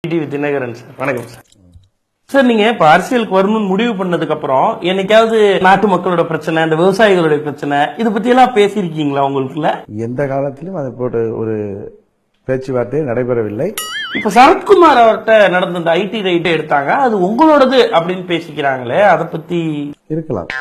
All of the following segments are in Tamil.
தினகரன் சார், வணக்கம் சார். சார், நீங்க இப்ப அரசியலுக்கு வரணும்னு முடிவு பண்ணதுக்கு அப்புறம் என்னைக்காவது நாட்டு மக்களோட பிரச்சனை, இந்த விவசாயிகளுடைய பிரச்சனை, இதை பத்தி எல்லாம் பேசியிருக்கீங்களா உங்களுக்குள்ள? எந்த காலத்திலும் அது போட்டு ஒரு பேச்சுவார்த்தை நடைபெறவில்லை. இப்ப சரத்குமார் அவர்கிட்ட நடந்த இந்த ஐடி ரைட்டை எடுத்தாங்க, அது உங்களோடது அப்படின்னு பேசிக்கிறாங்களே, அதை பத்தி இருக்கலாம்,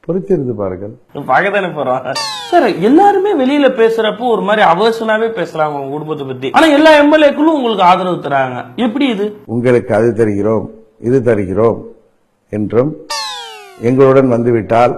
பொறுத்திருந்து பாருங்கள். பார்க்கத்தானே போறோம் சார். எல்லாருமே வெளியில பேசுறப்போ ஒரு மாதிரி அவசனாவே பேசுறாங்க உங்க குடும்பத்தை பத்தி. ஆனா எல்லா எம்எல்ஏக்களும் உங்களுக்கு ஆதரவு தராங்க. எப்படி இது? உங்களுக்கு அது தருகிறோம், இது தருகிறோம் என்றும் எங்களுடன் வந்துவிட்டால்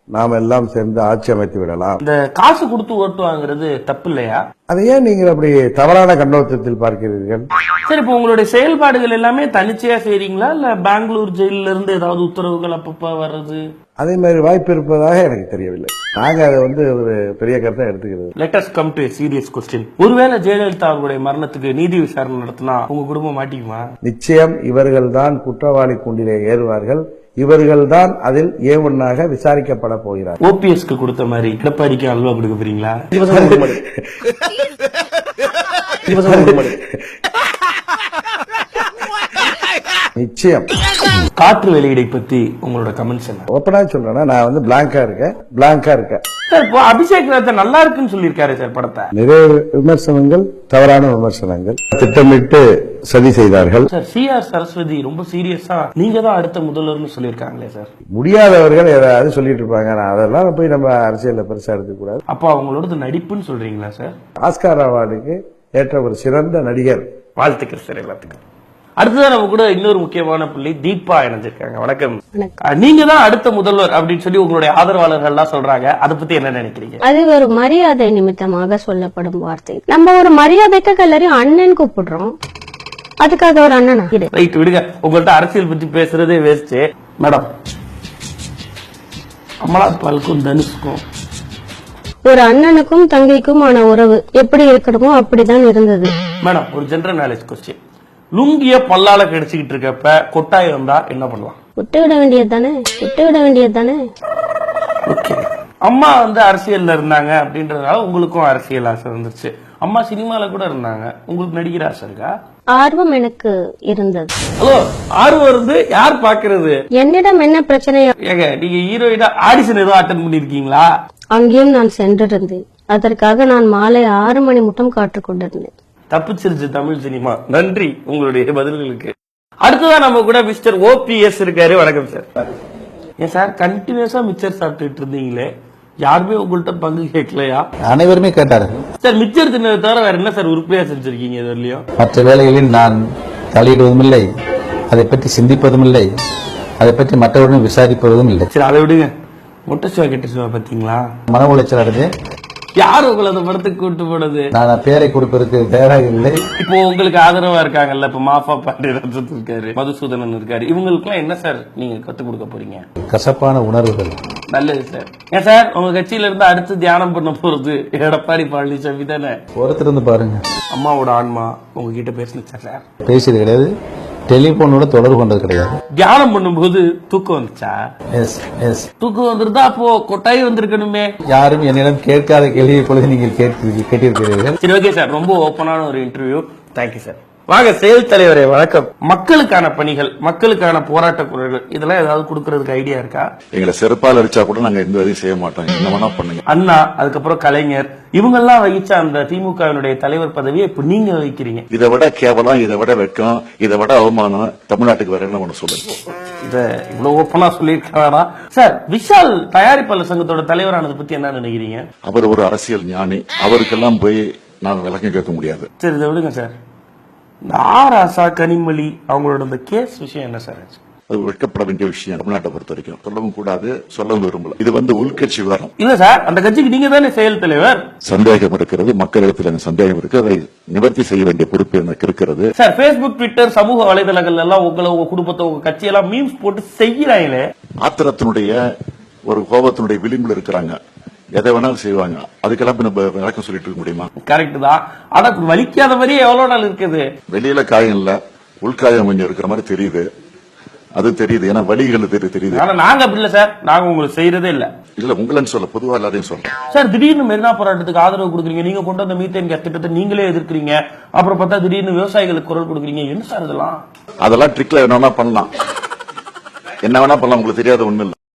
நாம் எல்லாம் சேர்ந்து ஆட்சி அமைத்து விடலாம். இந்த காசு கொடுத்து ஓட்டு வாங்குறது தப்பு இல்லையா? அதை ஏன் நீங்கள் அப்படி தவறான கண்ணோட்டத்தில் பார்க்கிறீர்கள்? சரி, இப்ப உங்களுடைய செயல்பாடுகள் எல்லாமே தனிச்சையா செய்றீங்களா, இல்ல பெங்களூர் ஜெயில இருந்து ஏதாவது உத்தரவுகள் அப்பப்ப வர்றது? அதே மாதிரி வாய்ப்பு இருப்பதாக எனக்கு தெரியவில்லை. நாங்க அதை ஒரு பெரிய கருத்தை எடுத்துக்கிறது. Let us come to a serious question. ஒருவேளை ஜெயலலிதா அவர்களுடைய மரணத்துக்கு நீதி விசாரணை நடத்தினா உங்க குடும்பம் மாட்டிக்குமா? நிச்சயம் இவர்கள் தான் குற்றவாளி கூண்டிலே ஏறுவார்கள். இவர்கள் தான் அதில் ஏவனாக விசாரிக்கப்பட போகிறார். ஓபிஎஸ்க்கு கொடுத்த மாதிரி எடப்பாடிக்கு அல்வா கொடுக்க போறீங்களா? நிச்சயம். காற்று வெளியீடை பத்தி உங்களோட கமெண்ட்ஸ் என்ன? ஓப்பனா சொல்றேன்னா, நான் பிளாங்கா இருக்கேன். சார், இப்போ அபிஷேக் ராஜா நல்லா இருக்குன்னு சொல்லியிருக்காரு சார் படத்தை. நிறைய விமர்சனங்கள், தவறான விமர்சனங்கள், திட்டமிட்டு சதி செய்தார்கள். சார், CR சரஸ்வதி ரொம்ப சீரியஸா நீங்க தான் அடுத்த முதல்வர்னு சொல்லியிருக்காங்களே சார். முடியாதவர்கள் ஏதாவது சொல்லிட்டு இருப்பாங்க. அதெல்லாம் போய் நம்ம அரசியல்ல பெருசா எடுக்க கூடாது. அப்போ அவங்களோட நடிப்புன்னு சொல்றீங்களா சார்? ஆஸ்கார் அவார்டுக்கு ஏற்ற ஒரு சிறந்த நடிகர். வாழ்த்துக்கள் சார், எல்லாத்துக்கும். அடுத்ததான் நம்ம கூட இன்னொரு முக்கியமான புள்ளி தீபா இணைஞ்சிருக்காங்க. வணக்கம். நீங்க தான் அடுத்த முதல்வர் அப்படின்னு சொல்லி உங்களுடைய ஆதரவாளர்கள் எல்லாம் சொல்றாங்க. அதை பத்தி என்ன நினைக்கிறீங்க? அது ஒரு மரியாதை நிமித்தமாக சொல்லப்படும் வார்த்தை. நம்ம ஒரு மரியாதைக்கு எல்லாரையும் அண்ணன் கூப்பிடுறோம், அதுக்காக ஒரு அண்ணனா? ரைட், விடுங்க. உங்கள்ட்ட அரசியல் பத்தி பேசுறதே வேஸ்ட். மேடம், அமலாபாலுக்கும் தனுஷ்க்கும் ஒரு அண்ணனுக்கும் தங்கைக்குமான உறவு எப்படி இருக்கணுமோ அப்படிதான் இருந்தது. மேடம், ஒரு ஜெனரல் நாலேஜ் கொஸ்டின். லுங்கிய பல்லால கிடைச்சிக்கிட்டு இருக்கப்ப கொட்டாய் வந்தா என்ன பண்ணலாம்? விட்டு விட வேண்டியதுதானே. அம்மா அரசியல்ல இருந்தாங்க அப்படின்றதுனால உங்களுக்கும் அரசியல் ஆசை வந்துருச்சு. அம்மா சினிமால கூட இருந்தாங்க, உங்களுக்கு நடிக்கிற ஆசை இருக்கா? ஆர்வம் எனக்கு இருந்தது. ஹலோ, ஆர்வம் இருந்து யார் பாக்குறது? என்னிடம் என்ன பிரச்சனை? ஏங்க, நீங்க ஹீரோயினா ஆடிஷன் ஏதோ அட்டன் பண்ணிருக்கீங்களா? அங்கேயும் நான் சென்றிருந்தேன். அதற்காக நான் மாலை 6 மணி மட்டும் காத்துக் கொண்டிருந்தேன். தப்பிச்சிருச்சு தமிழ் சினிமா. நன்றி உங்களுடைய பதில்களுக்கு. அடுத்ததான் நம்ம கூட மிஸ்டர் OPS இருக்காரு. வணக்கம் சார். ஏன் சார், கண்டினியூஸா மிச்சர் சாப்பிட்டுட்டு இருந்தீங்களே, யாருமே உங்கள்ட்ட பங்கு கேட்கலையா? அனைவருமே கேட்டார்கள் சார். மிச்சர் தின்னதை தவிர வேற என்ன சார் உருப்படியா செஞ்சிருக்கீங்க இது வரலையும்? மற்ற வேலைகளில் நான் தலையிடுவதும் இல்லை, அதை பற்றி சிந்திப்பதும் இல்லை, அதை பற்றி மற்றவர்களும் விசாரிப்பதும் இல்லை. சரி, அதை விடுங்க. மொட்டை சிவா கெட்ட சிவா பாத்தீங்களா? மன உளைச்சல் அடைந்து யார் உங்களை அந்த படத்துக்கு கூட்டு போனது? நான் பேரை கொடுப்பதற்கு தயாராக இல்லை. இப்போ உங்களுக்கு ஆதரவா இருக்காங்கல்ல, இப்ப மாஃபா பாண்டியராஜன் இருக்காரு, மதுசூதனன் இருக்காரு, இவங்களுக்கு எல்லாம் என்ன சார் நீங்க கத்துக் கொடுக்க போறீங்க? கசப்பான உணர்வுகள். நல்லது சார். ஏன் சார், உங்க கட்சியில இருந்து அடுத்து தியானம் பண்ண போறது எடப்பாடி பழனிசாமி தானே? ஒருத்தருந்து பாருங்க. அம்மாவோட ஆன்மா உங்ககிட்ட பேசுனுச்சா சார்? பேசியது கிடையாது, டெலிபோனோட தொடர்பு கொண்டது கிடையாது. தியானம் பண்ணும்போது தூக்கம் வந்துச்சா? Yes yes. தூக்கம் வந்துருந்தா அப்போ கொட்டாய் வந்திருக்கணுமே. யாரும் என்னிடம் கேட்காத கேள்வியை பொழுது நீங்கள் கேட்டிருக்கிறீர்கள். சரி, ஓகே சார். ரொம்ப ஓப்பனான ஒரு இன்டர்வியூ. Thank you sir. வாங்க செயல் தலைவரே, வணக்கம். மக்களுக்கான பணிகள், மக்களுக்கான போராட்ட குரல்கள், இதெல்லாம் ஏதாவது கொடுக்கறதுக்கு ஐடியா இருக்கா? எங்களை செருப்பால் அடிச்சா கூட நாங்க எந்த வரையும் செய்ய மாட்டோம். என்ன வேணா பண்ணுங்க. அண்ணா, அதுக்கப்புறம் கலைஞர், இவங்கெல்லாம் வகிச்ச அந்த திமுகவினுடைய தலைவர் பதவியை இப்ப நீங்க வகிக்கிறீங்க. இதை விட கேவலம், இதை விட வெக்கம், இதை விட அவமானம் தமிழ்நாட்டுக்கு வேற என்ன ஒண்ணு சொல்லுங்க. இத இவ்வளவு ஓப்பனா சொல்லியிருக்காரா சார்? விஷால் தயாரிப்பாளர் சங்கத்தோட தலைவரானதை பத்தி என்ன நினைக்கிறீங்க? அவர் ஒரு அரசியல் ஞானி, அவருக்கெல்லாம் போய் நாங்க விளக்கம் கேட்க முடியாது. சரி, இதை விடுங்க சார். இந்த ஆராசா, கனிமொழி அவங்களோட இந்த கேஸ் விஷயம் என்ன சார்? அது வெட்கப்பட வேண்டிய விஷயம். தமிழ்நாட்டை பொறுத்த வரைக்கும் சொல்லவும் கூடாது, சொல்லவும் விரும்பல. இது உள்கட்சி விவகாரம். இல்ல சார், அந்த கட்சிக்கு நீங்க தானே செயல் தலைவர். சந்தேகம் இருக்கிறது, மக்களிடத்தில் அந்த சந்தேகம் இருக்கு, அதை நிவர்த்தி செய்ய வேண்டிய பொறுப்பு எனக்கு இருக்கிறது. சார், Facebook, ட்விட்டர், சமூக வலைதளங்கள் எல்லாம் உங்களை, உங்க குடும்பத்தை, உங்க கட்சியெல்லாம் மீம்ஸ் போட்டு செய்யறாங்களே. ஆத்திரத்தினுடைய ஒரு கோபத்தினுடைய விளிம்பில் இருக்கிறாங்க, எதை வேணாலும் செய்வாங்க. அதுக்கெல்லாம் நம்ம விளக்கம் சொல்லிட்டு இருக்க முடியுமா? கரெக்ட் தான். ஆனா வலிக்காத மாதிரியே எவ்வளவு நாள் இருக்குது? வெளியில காயம் இல்ல, உள்காயம் கொஞ்சம் இருக்கிற மாதிரி தெரியுது. அது தெரியுது, ஏன்னா வழிகள் தெரியுது. ஆனா நாங்க அப்படி இல்ல சார், நாங்க உங்களுக்கு செய்யறதே இல்ல. இல்ல உங்களன்னு சொல்ல, பொதுவா எல்லாரையும் சொல்றேன் சார். திடீர்னு மெரினா போராட்டத்துக்கு ஆதரவு கொடுக்குறீங்க, நீங்க கொண்டு வந்த மீத்தேன் கேஸ் திட்டத்தை நீங்களே எதிர்க்கிறீங்க, அப்புறம் பார்த்தா திடீர்னு விவசாயிகளுக்கு குரல் கொடுக்குறீங்க. என்ன சார் இதெல்லாம்? அதெல்லாம் ட்ரிக்ல என்ன வேணா பண்ணலாம், என்ன வேணா பண்ணலாம், உங்களுக்கு தெரியாத ஒண்ணு இல்ல.